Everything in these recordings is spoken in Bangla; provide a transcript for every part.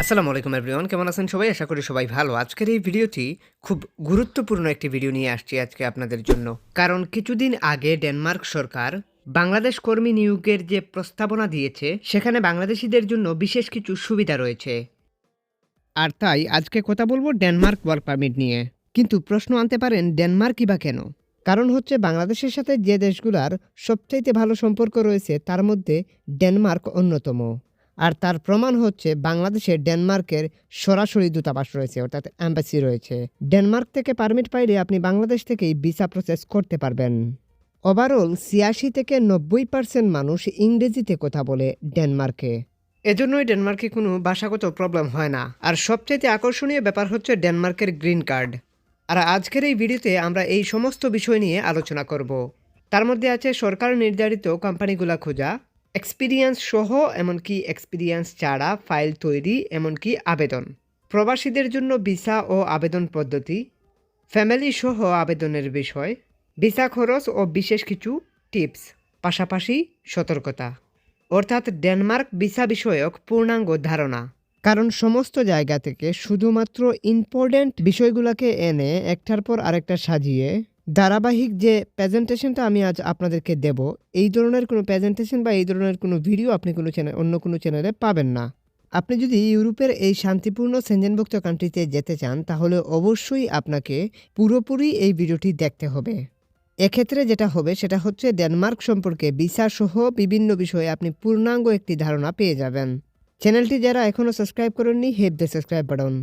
আসসালামু আলাইকুম এভরিওয়ান, কেমন আছেন সবাই? আশা করি সবাই ভালো। আজকের এই ভিডিওটি খুব গুরুত্বপূর্ণ একটি ভিডিও নিয়ে আসছি আজকে আপনাদের জন্য। কারণ কিছুদিন আগে ডেনমার্ক সরকার বাংলাদেশ কর্মী নিয়োগের যে প্রস্তাবনা দিয়েছে, সেখানে বাংলাদেশীদের জন্য বিশেষ কিছু সুবিধা রয়েছে। আর তাই আজকে কথা বলবো ডেনমার্ক ওয়ার্ক পারমিট নিয়ে। কিন্তু প্রশ্ন আনতে পারেন, ডেনমার্কই বা কেন? কারণ হচ্ছে বাংলাদেশের সাথে যে দেশগুলোর সবচাইতে ভালো সম্পর্ক রয়েছে তার মধ্যে ডেনমার্ক অন্যতম। আর তার প্রমাণ হচ্ছে বাংলাদেশে ডেনমার্কের সরাসরি দূতাবাস রয়েছে, অর্থাৎ অ্যাম্বাসি রয়েছে। ডেনমার্ক থেকে পারমিট পাইলে আপনি বাংলাদেশ থেকেই ভিসা প্রসেস করতে পারবেন। ওভারঅল ৮৬ থেকে ৯০% মানুষ ইংরেজিতে কথা বলে ডেনমার্কে। এজন্যই ডেনমার্কে কোনো ভাষাগত প্রবলেম হয় না। আর সবচেয়ে আকর্ষণীয় ব্যাপার হচ্ছে ডেনমার্কের গ্রিন কার্ড। আর আজকের এই ভিডিওতে আমরা এই সমস্ত বিষয় নিয়ে আলোচনা করব। তার মধ্যে আছে সরকার নির্ধারিত কোম্পানিগুলা খোঁজা, এক্সপিরিয়েন্স সহ এমনকি এক্সপিরিয়েন্স ছাড়া ফাইল তৈরি, এমনকি আবেদন, প্রবাসীদের জন্য ভিসা ও আবেদন পদ্ধতি, ফ্যামিলি সহ আবেদনের বিষয়, ভিসা খরচ ও বিশেষ কিছু টিপস, পাশাপাশি সতর্কতা। অর্থাৎ ডেনমার্ক ভিসা বিষয়ক পূর্ণাঙ্গ ধারণা। কারণ সমস্ত জায়গা থেকে শুধুমাত্র ইম্পর্টেন্ট বিষয়গুলোকে এনে একটার পর আরেকটা সাজিয়ে ধারাবাহিক যে প্রেজেন্টেশনটা আমি আজ আপনাদেরকে দেব, এই ধরনের কোনো প্রেজেন্টেশন বা এই ধরনের কোনো ভিডিও আপনি কোনো অন্য কোনো চ্যানেলে পাবেন না। আপনি যদি ইউরোপের এই শান্তিপূর্ণ সেনজেনভুক্ত কান্ট্রিতে যেতে চান, তাহলে অবশ্যই আপনাকে পুরোপুরি এই ভিডিওটি দেখতে হবে। এক্ষেত্রে যেটা হবে সেটা হচ্ছে ডেনমার্ক সম্পর্কে ভিসা সহ বিভিন্ন বিষয়ে আপনি পূর্ণাঙ্গ একটি ধারণা পেয়ে যাবেন। চ্যানেলটি যারা এখনও সাবস্ক্রাইব করেননি, হিট দ্য সাবস্ক্রাইব বাটন।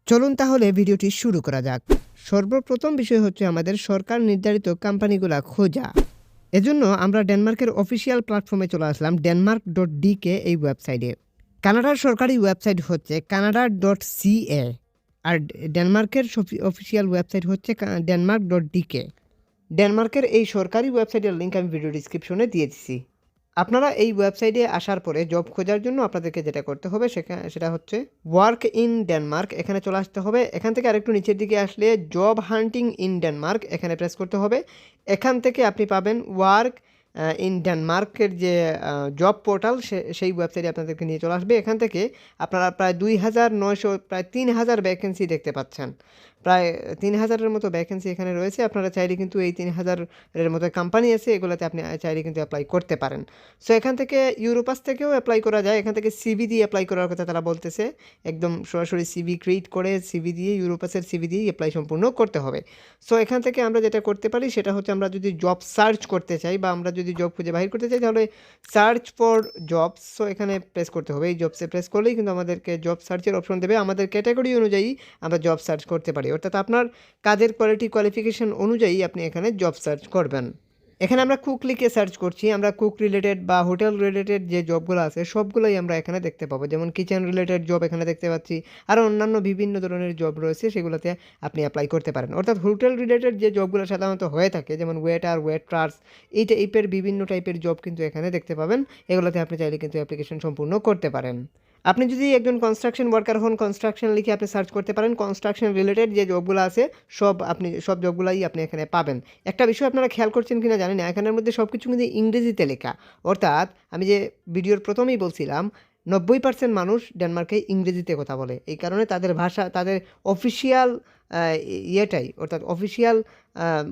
চলুন তাহলে ভিডিওটি শুরু করা যাক। সর্বপ্রথম বিষয় হচ্ছে আমাদের সরকার নির্ধারিত কোম্পানিগুলা খোঁজা। এজন্য আমরা ডেনমার্কের অফিসিয়াল প্ল্যাটফর্মে চলে আসলাম, denmark.dk এই ওয়েবসাইটে। কানাডার সরকারি ওয়েবসাইট হচ্ছে canada.ca, আর ডেনমার্কের অফিসিয়াল ওয়েবসাইট হচ্ছে denmark.dk। ডেনমার্কের এই সরকারি ওয়েবসাইটের লিঙ্ক আমি ভিডিও ডিসক্রিপশনে দিয়ে দিচ্ছি। আপনারা এই ওয়েবসাইটে আসার পরে জব খোঁজার জন্য আপনাদেরকে যেটা করতে হবে সেটা হচ্ছে ওয়ার্ক ইন ডেনমার্ক, এখানে চলে আসতে হবে। এখান থেকে আরেকটু নিচের দিকে আসলে জব হান্টিং ইন ডেনমার্ক, এখানে প্রেস করতে হবে। এখান থেকে আপনি পাবেন ওয়ার্ক ইন ডেনমার্কের যে জব পোর্টাল, সেই ওয়েবসাইটে আপনাদেরকে নিয়ে চলে আসবে। এখান থেকে আপনারা প্রায় ২,৯০০ প্রায় ৩,০০০ ভ্যাকেন্সি দেখতে পাচ্ছেন। প্রায় ৩,০০০-এর মতো ভ্যাকেন্সি এখানে রয়েছে। আপনারা চাইলে কিন্তু এই ৩,০০০-এর মতো কোম্পানি আছে, এগুলোতে আপনি চাইলে কিন্তু অ্যাপ্লাই করতে পারেন। সো এখান থেকে ইউরোপাস থেকেও অ্যাপ্লাই করা যায়। এখান থেকে সিভি দিয়ে অ্যাপ্লাই করার কথা তারা বলতেছে। একদম সরাসরি সিভি ক্রিয়েট করে সিভি দিয়ে, ইউরোপাসের সিভি দিয়েই অ্যাপ্লাই সম্পূর্ণ করতে হবে। সো এখান থেকে আমরা যেটা করতে পারি সেটা হচ্ছে, আমরা যদি জব সার্চ করতে চাই বা আমরা যদি জব খুঁজে বাহির করতে চাই, তাহলে সার্চ ফর জবস, সো এখানে প্রেস করতে হবে। এই জবসে প্রেস করলেই কিন্তু আমাদেরকে জব সার্চের অপশন দেবে। আমাদের ক্যাটাগরি অনুযায়ী আমরা জব সার্চ করতে পারি, অর্থাৎ আপনার কাজের কোয়ালিফিকেশন অনুযায়ী আপনি এখানে জব সার্চ করবেন। এখানে আমরা কুক লিখে সার্চ করছি। আমরা কুক রিলেটেড বা হোটেল রিলেটেড যে জবগুলো আছে সবগুলোই আমরা এখানে দেখতে পাবো। যেমন কিচেন রিলেটেড জব এখানে দেখতে পাচ্ছি, আর অন্যান্য বিভিন্ন ধরনের জব রয়েছে, সেগুলোতে আপনি অ্যাপ্লাই করতে পারেন। অর্থাৎ হোটেল রিলেটেড যে জবগুলো সাধারণত হয়ে থাকে, যেমন ওয়েটার, ওয়েট্রাস, এই টাইপের বিভিন্ন টাইপের জব কিন্তু এখানে দেখতে পাবেন। এগুলোতে আপনি চাইলে কিন্তু অ্যাপ্লিকেশন সম্পূর্ণ করতে পারেন। আপনি যদি একজন কনস্ট্রাকশন ওয়ার্কার হন, কনস্ট্রাকশন লিখে আপনি সার্চ করতে পারেন। কনস্ট্রাকশন রিলেটেড যে জবগুলো আছে সব জবগুলাই আপনি এখানে পাবেন। একটা বিষয় আপনারা খেয়াল করছেন কিনা জানি না, এখানের মধ্যে সব কিছু কিন্তু ইংরেজিতে লেখা। অর্থাৎ আমি যে ভিডিওর প্রথমেই বলছিলাম, ৯০% মানুষ ডেনমার্কে ইংরেজিতে কথা বলে। এই কারণে তাদের ভাষা, তাদের অফিসিয়াল অর্থাৎ অফিসিয়াল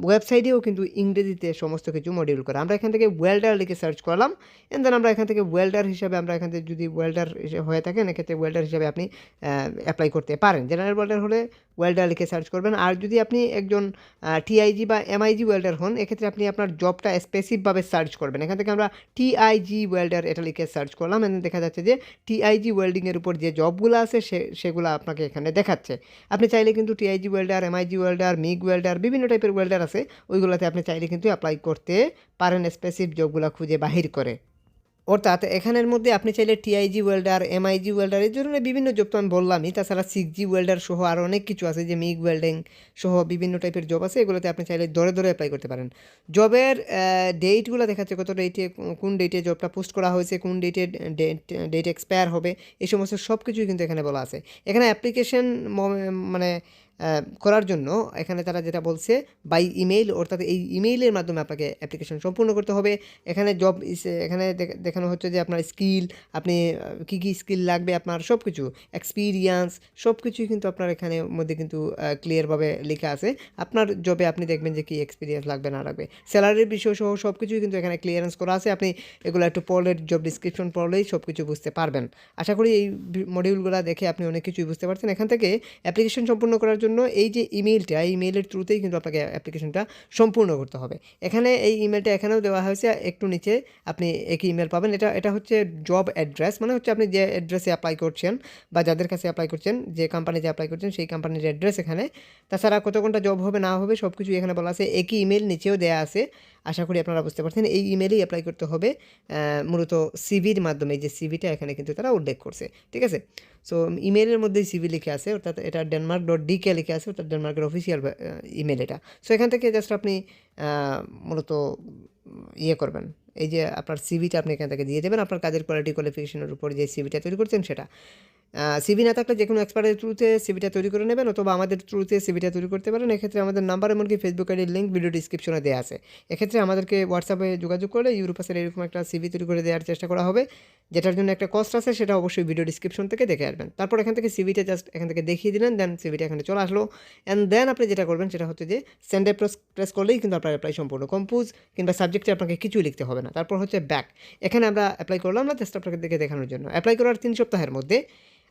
ওয়েবসাইটেও কিন্তু ইংরেজিতে সমস্ত কিছু মডিউল করা। আমরা এখান থেকে ওয়েল্ডার লিখে সার্চ করলাম, এন্ড দেন আমরা এখান থেকে ওয়েল্ডার হিসাবে, আমরা এখান থেকে যদি ওয়েল্ডার হয়ে থাকেন, এক্ষেত্রে ওয়েল্ডার হিসাবে আপনি অ্যাপ্লাই করতে পারেন। জেনারেল ওয়েল্ডার হলে ওয়েল্ডার লিখে সার্চ করবেন। আর যদি আপনি একজন টিআইজি বা এমআইজি ওয়েল্ডার হন, এক্ষেত্রে আপনি আপনার জবটা স্পেসিফিকভাবে সার্চ করবেন। এখান থেকে আমরা টিআইজি ওয়েল্ডার এটা লিখে সার্চ করলাম, এন্ড দেখা যাচ্ছে যে টিআইজি ওয়েল্ডিংয়ের উপর যে জবগুলো আছে সেগুলো আপনাকে এখানে দেখাচ্ছে। আপনি চাইলে কিন্তু TIG welder, MiG welder, MiG welder, বিভিন্ন টাইপের ওয়েল্ডার আছে, ওইগুলোতে আপনি চাইলে কিন্তু অ্যাপ্লাই করতে পারেন স্পেসিফিক জবগুলো খুঁজে বাহির করে। অর্থাৎ এখানের মধ্যে আপনি চাইলে টিআইজি ওয়েল্ডার, এমআইজি ওয়েল্ডার, এই ধরনের বিভিন্ন জব তো আমি বললামই। তাছাড়া 6G ওয়েল্ডার সহ আরও অনেক কিছু আছে, যে মিগ ওয়েল্ডিং সহ বিভিন্ন টাইপের জব আছে, এগুলোতে আপনি চাইলে ধরে অ্যাপ্লাই করতে পারেন। জবের ডেটগুলো দেখাচ্ছে, কত ডেটে, কোন ডেটে জবটা পোস্ট করা হয়েছে, কোন ডেট এক্সপায়ার হবে, এই সমস্ত সব কিছুই কিন্তু এখানে বলা আছে। এখানে অ্যাপ্লিকেশন মানে করার জন্য এখানে তারা যেটা বলছে বাই ইমেইল, অর্থাৎ এই ইমেইলের মাধ্যমে আপনাকে অ্যাপ্লিকেশন সম্পূর্ণ করতে হবে। এখানে এখানে দেখানো হচ্ছে যে আপনার স্কিল, আপনি কী কী স্কিল লাগবে, আপনার সব কিছু এক্সপিরিয়েন্স সব কিছুই কিন্তু আপনার এখানে মধ্যে কিন্তু ক্লিয়ারভাবে লেখা আছে। আপনার জবে আপনি দেখবেন যে কী এক্সপিরিয়েন্স লাগবে না লাগবে, স্যালারির বিষয় সহ সব কিছুই কিন্তু এখানে ক্লিয়ারেন্স করা আছে। আপনি এগুলো একটু পড়লে, জব ডিসক্রিপশন পড়লেই সব কিছু বুঝতে পারবেন। আশা করি এই মডিউলগুলো দেখে আপনি অনেক কিছুই বুঝতে পারছেন। এখান থেকে অ্যাপ্লিকেশন সম্পূর্ণ করার জন্য এই যে ইমেইলটা, এই ইমেইলের থ্রুতেই কিন্তু আপনাকে অ্যাপ্লিকেশনটা সম্পূর্ণ করতে হবে। এখানে এই ইমেলটা এখানেও দেওয়া হয়েছে, একটু নিচে আপনি একই ইমেল পাবেন। এটা হচ্ছে জব অ্যাড্রেস, মানে হচ্ছে আপনি যে অ্যাড্রেসে অ্যাপ্লাই করছেন বা যাদের কাছে অ্যাপ্লাই করছেন, যে কোম্পানিতে অ্যাপ্লাই করছেন সেই কোম্পানির অ্যাড্রেস এখানে। তাছাড়া কত ঘন্টা জব হবে না হবে সব কিছুই এখানে বলা আছে। একই ইমেল নিচেও দেওয়া আছে, আশা করি আপনারা বুঝতে পারছেন। এই ইমেলেই অ্যাপ্লাই করতে হবে মূলত সিভির মাধ্যমে, যে সিভিটা এখানে কিন্তু তারা উল্লেখ করছে, ঠিক আছে। সো ইমেলের মধ্যেই সিভি লিখে আছে, অর্থাৎ এটা denmark.dk লিখে আছে, অর্থাৎ ডেনমার্কের অফিসিয়াল ইমেল এটা। সো এখান থেকে জাস্ট আপনি মূলত ইয়ে করবেন, এই যে আপনার সিভিটা আপনি এখান থেকে দিয়ে দেবেন, আপনার কাজের কোয়ালিটি কোয়ালিফিকেশনের উপর যে সিভিটা তৈরি করছেন সেটা। সিভি না থাকলে যে কোনো এক্সপার্টের থ্রুতে সিভিটা তৈরি করে নেবেন, অথবা আমাদের থ্রুতে সিভিটা তৈরি করতে পারেন। এক্ষেত্রে আমাদের নাম্বার, এমনকি ফেসবুক আইডির লিঙ্ক ভিডিও ডিসক্রিপশনে দেওয়া আছে। এক্ষেত্রে আমাদেরকে হোয়াটসঅ্যাপে যোগাযোগ করলে ইউরোপাসের এরকম একটা সিভি তৈরি করে দেওয়ার চেষ্টা করা হবে, যেটার জন্য একটা কস্ট আছে, সেটা অবশ্যই ভিডিও ডিসক্রিপশন থেকে দেখে আসবেন। তারপর এখান থেকে সিভিটা জাস্ট এখান থেকে দেখিয়ে দিলেন, দেন সিভিটা এখানে চলে আসলো। অ্যান্ড দেন আপনি যেটা করবেন সেটা হচ্ছে যে সেন্ডে প্রেস করলেই কিন্তু আপনার অ্যাপ্লাই সম্পূর্ণ। কম্পোজ কিংবা সাবজেক্টে আপনাকে কিছুই লিখতে হবে না। তারপর হচ্ছে ব্যাক, এখানে আমরা অ্যাপ্লাই করলাম না, জাস্ট আপনাকে দেখে দেখানোর জন্য। অ্যাপ্লাই করার 3 সপ্তাহের মধ্যে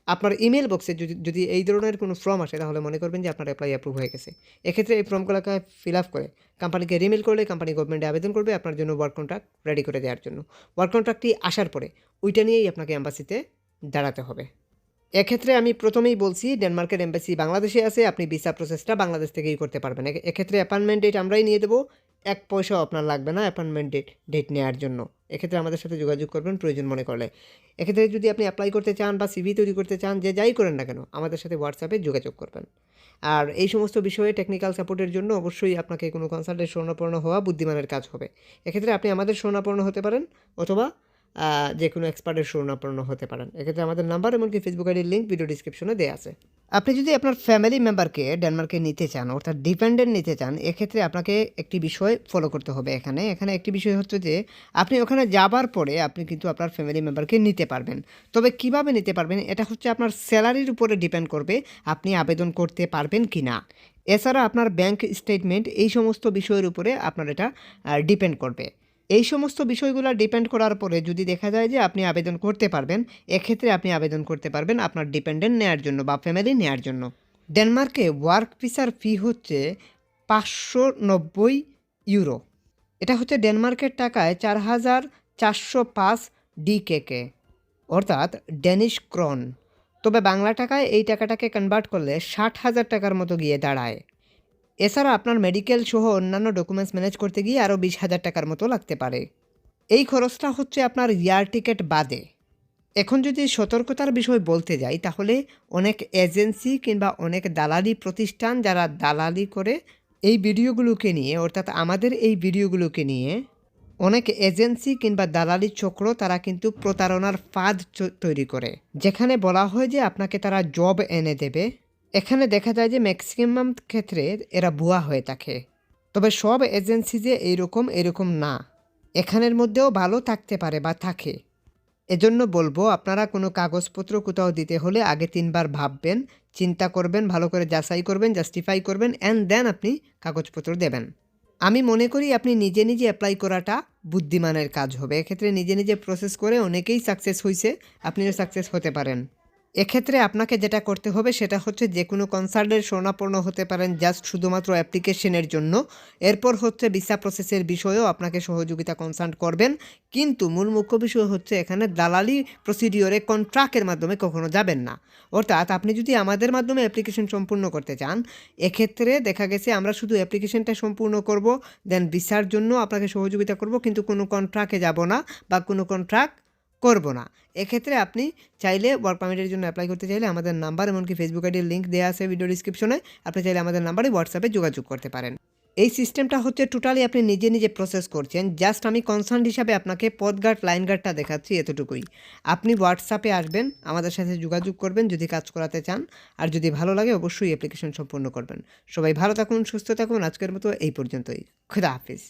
আপনার ইমেল বক্সে যদি এই ধরনের কোনো ফর্ম আসে, তাহলে মনে করবেন যে আপনার অ্যাপ্লাই অ্যাপ্রুভ হয়ে গেছে। এক্ষেত্রে এই ফর্মগুলোকে ফিল আপ করে কোম্পানিকে রিমেল করলে কোম্পানি গভর্নমেন্টে আবেদন করবে আপনার জন্য ওয়ার্ক কন্ট্রাক্ট রেডি করে দেওয়ার জন্য। ওয়ার্ক কন্ট্রাক্টটি আসার পরে ওইটা নিয়েই আপনাকে এম্বাসিতে দাঁড়াতে হবে। এক্ষেত্রে আমি প্রথমেই বলছি, ডেনমার্কের এম্বাসি বাংলাদেশে আছে, আপনি ভিসা প্রসেসটা বাংলাদেশ থেকেই করতে পারবেন। এক্ষেত্রে অ্যাপয়েন্টমেন্ট ডেট আমরাই নিয়ে দেবো, 1 পয়সাও আপনার লাগবে না অ্যাপয়েন্টমেন্ট ডেট নেওয়ার জন্য। এক্ষেত্রে আমাদের সাথে যোগাযোগ করবেন প্রয়োজন মনে করলে। এক্ষেত্রে যদি আপনি অ্যাপ্লাই করতে চান বা সিভি তৈরি করতে চান, যে যাই করেন না কেন, আমাদের সাথে হোয়াটসঅ্যাপে যোগাযোগ করবেন। আর এই সমস্ত বিষয়ে টেকনিক্যাল সাপোর্টের জন্য অবশ্যই আপনাকে কোনো কনসাল্টের শরণাপন্ন হওয়া বুদ্ধিমানের কাজ হবে। এক্ষেত্রে আপনি আমাদের শরণাপন্ন হতে পারেন, অথবা যে কোনো এক্সপার্টের শরণাপন্ন হতে পারেন। এক্ষেত্রে আমাদের নাম্বার, এমনকি ফেসবুক আইডির লিঙ্ক ভিডিও ডিসক্রিপশনে দেওয়া আছে। আপনি যদি আপনার ফ্যামিলি মেম্বারকে ডেনমার্কে নিতে চান, অর্থাৎ ডিপেন্ডেন্ট নিতে চান, এক্ষেত্রে আপনাকে একটি বিষয় ফলো করতে হবে। এখানে একটি বিষয় হচ্ছে যে আপনি ওখানে যাবার পরে আপনি কিন্তু আপনার ফ্যামিলি মেম্বারকে নিতে পারবেন। তবে কিভাবে নিতে পারবেন, এটা হচ্ছে আপনার স্যালারির উপরে ডিপেন্ড করবে আপনি আবেদন করতে পারবেন কি না। এছাড়া আপনার ব্যাংক স্টেটমেন্ট, এই সমস্ত বিষয়ের উপরে আপনার এটা ডিপেন্ড করবে। এই সমস্ত বিষয়গুলো ডিপেন্ড করার পরে যদি দেখা যায় যে আপনি আবেদন করতে পারবেন, এক্ষেত্রে আপনি আবেদন করতে পারবেন আপনার ডিপেন্ডেন্ট নেওয়ার জন্য বা ফ্যামিলি নেওয়ার জন্য। ডেনমার্কে ওয়ার্ক ভিসার ফি হচ্ছে 590 ইউরো। এটা হচ্ছে ডেনমার্কের টাকায় 4405 ডিকেকে, অর্থাৎ ড্যানিশ ক্রন। তবে বাংলা টাকায় এই টাকাটাকে কনভার্ট করলে 60,000 টাকার মতো গিয়ে দাঁড়ায়। এছাড়া আপনার মেডিকেল সহ অন্যান্য ডকুমেন্টস ম্যানেজ করতে গিয়ে আরও 20,000 টাকার মতো লাগতে পারে। এই খরচটা হচ্ছে আপনার এয়ার টিকিট বাদে। এখন যদি সতর্কতার বিষয় বলতে যাই, তাহলে অনেক এজেন্সি কিংবা অনেক দালালি প্রতিষ্ঠান যারা দালালি করে এই ভিডিওগুলোকে নিয়ে, অর্থাৎ আমাদের এই ভিডিওগুলোকে নিয়ে অনেক এজেন্সি কিংবা দালালি চক্র তারা কিন্তু প্রতারণার ফাঁদ তৈরি করে, যেখানে বলা হয় যে আপনাকে তারা জব এনে দেবে। এখানে দেখা যায় যে ম্যাক্সিমাম ক্ষেত্রে এরা ভুয়া হয়ে থাকে। তবে সব এজেন্সি যে এরকম না, এখানের মধ্যেও ভালো থাকতে পারে বা থাকে। এজন্য বলবো, আপনারা কোনো কাগজপত্র কোথাও দিতে হলে আগে 3 বার ভাববেন, চিন্তা করবেন, ভালো করে যাচাই করবেন, জাস্টিফাই করবেন, অ্যান্ড দেন আপনি কাগজপত্র দেবেন। আমি মনে করি আপনি নিজে নিজে অ্যাপ্লাই করাটা বুদ্ধিমানের কাজ হবে। এক্ষেত্রে নিজে নিজে প্রসেস করে অনেকেই সাকসেস হয়েছে, আপনিও সাকসেস হতে পারেন। এক্ষেত্রে আপনাকে যেটা করতে হবে সেটা হচ্ছে যে কোনো কনসাল্টের শরণাপন্ন হতে পারেন জাস্ট শুধুমাত্র অ্যাপ্লিকেশনের জন্য। এরপর হচ্ছে ভিসা প্রসেসের বিষয়েও আপনাকে সহযোগিতা কনসাল্ট করবেন, কিন্তু মূল মুখ্য বিষয় হচ্ছে এখানে দালালি প্রসিডিওরে কন্ট্রাক্টের মাধ্যমে কখনো যাবেন না। অর্থাৎ আপনি যদি আমাদের মাধ্যমে অ্যাপ্লিকেশন সম্পূর্ণ করতে চান, এক্ষেত্রে দেখা গেছে আমরা শুধু অ্যাপ্লিকেশনটা সম্পূর্ণ করব, দেন ভিসার জন্য আপনাকে সহযোগিতা করব, কিন্তু কোনো কন্ট্রাক্টে যাব না বা কোনো কন্ট্রাক্ট করব না। এক্ষেত্রে আপনি চাইলে ওয়ার্ক পারমিটের জন্য অ্যাপ্লাই করতে চাইলে আমাদের নাম্বার, এমনকি ফেসবুক আইডির লিঙ্ক দেওয়া আছে ভিডিও ডিসক্রিপশনে, আপনি চাইলে আমাদের নাম্বারে হোয়াটসঅ্যাপে যোগাযোগ করতে পারেন। এই সিস্টেমটা হচ্ছে টোটালি আপনি নিজে নিজে প্রসেস করছেন। জাস্ট আমি কনসার্ন হিসাবে আপনাকে পথ গার্ড, লাইন গার্ডটা দেখাচ্ছি, এতটুকুই। আপনি হোয়াটসঅ্যাপে আসবেন, আমাদের সাথে যোগাযোগ করবেন যদি কাজ করাতে চান। আর যদি ভালো লাগে অবশ্যই অ্যাপ্লিকেশন সম্পূর্ণ করবেন। সবাই ভালো থাকুন, সুস্থ থাকুন। আজকের মতো এই পর্যন্তই। খুদা হাফিজ।